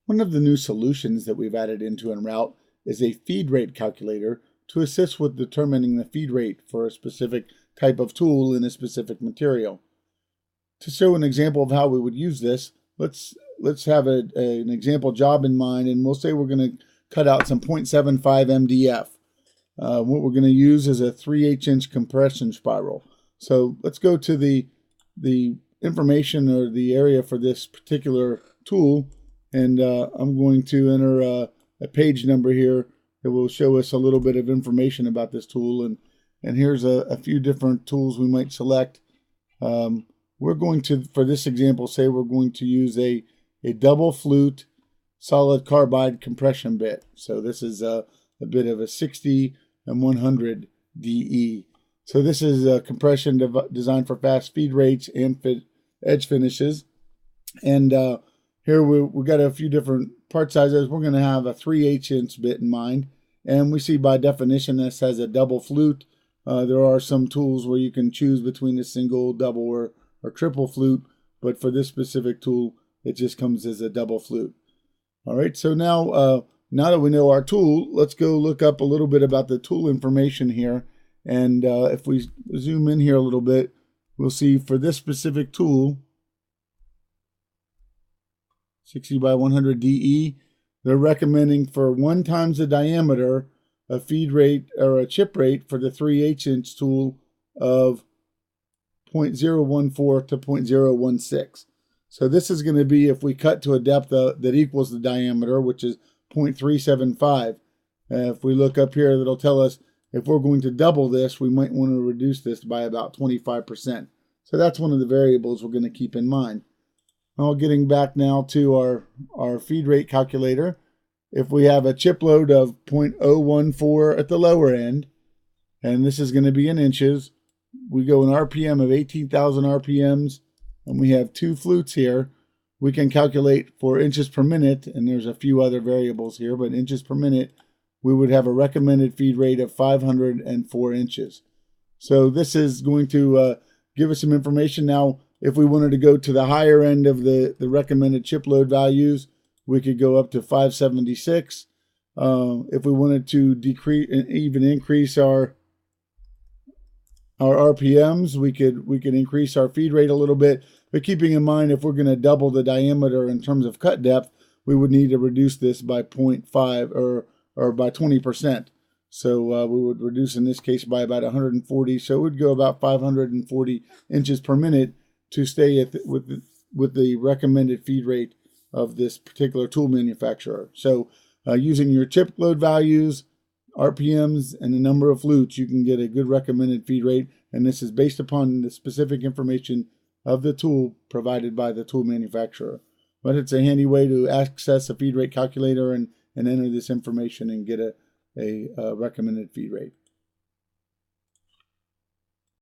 One of the new solutions that we've added into Enroute is a feed rate calculator to assist with determining the feed rate for a specific type of tool in a specific material. To show an example of how we would use this, let's have an example job in mind, and we'll say we're going to cut out some 0.75 MDF. What we're going to use is a 3/8 inch compression spiral. So let's go to the information or the area for this particular tool, and I'm going to enter a page number here that will show us a little bit of information about this tool. And here's a few different tools we might select. We're going to, for this example, say we're going to use a double flute solid carbide compression bit. So this is a bit of a 60 and 100 DE. So this is a compression designed for fast feed rates and edge finishes. And here we got a few different part sizes. We're going to have a 3/8 inch bit in mind. And we see by definition this has a double flute. There are some tools where you can choose between a single, double, or triple flute. But for this specific tool, it just comes as a double flute. All right, so now that we know our tool, let's go look up a little bit about the tool information here. And if we zoom in here a little bit, we'll see for this specific tool, 60 by 100 DE, they're recommending for 1 times the diameter a feed rate or a chip rate for the 3/8 inch tool of 0.014 to 0.016. So this is going to be if we cut to a depth that equals the diameter, which is 0.375. If we look up here, that'll tell us if we're going to double this, we might want to reduce this by about 25%. So that's one of the variables we're going to keep in mind. Now, getting back now to our feed rate calculator, if we have a chip load of 0.014 at the lower end, and this is going to be in inches, we go an RPM of 18,000 RPMs, and we have 2 flutes here. We can calculate for inches per minute, and there's a few other variables here, but inches per minute, we would have a recommended feed rate of 504 inches. So this is going to give us some information. Now, if we wanted to go to the higher end of the recommended chip load values, we could go up to 576. If we wanted to decrease and even increase our RPMs, we could increase our feed rate a little bit. But keeping in mind, if we're going to double the diameter in terms of cut depth, we would need to reduce this by 0.5 or by 20%. So we would reduce in this case by about 140. So it would go about 540 inches per minute to stay with the recommended feed rate of this particular tool manufacturer. So using your chip load values, RPMs, and the number of flutes, you can get a good recommended feed rate. And this is based upon the specific information of the tool provided by the tool manufacturer. But it's a handy way to access a feed rate calculator and enter this information and get a recommended feed rate.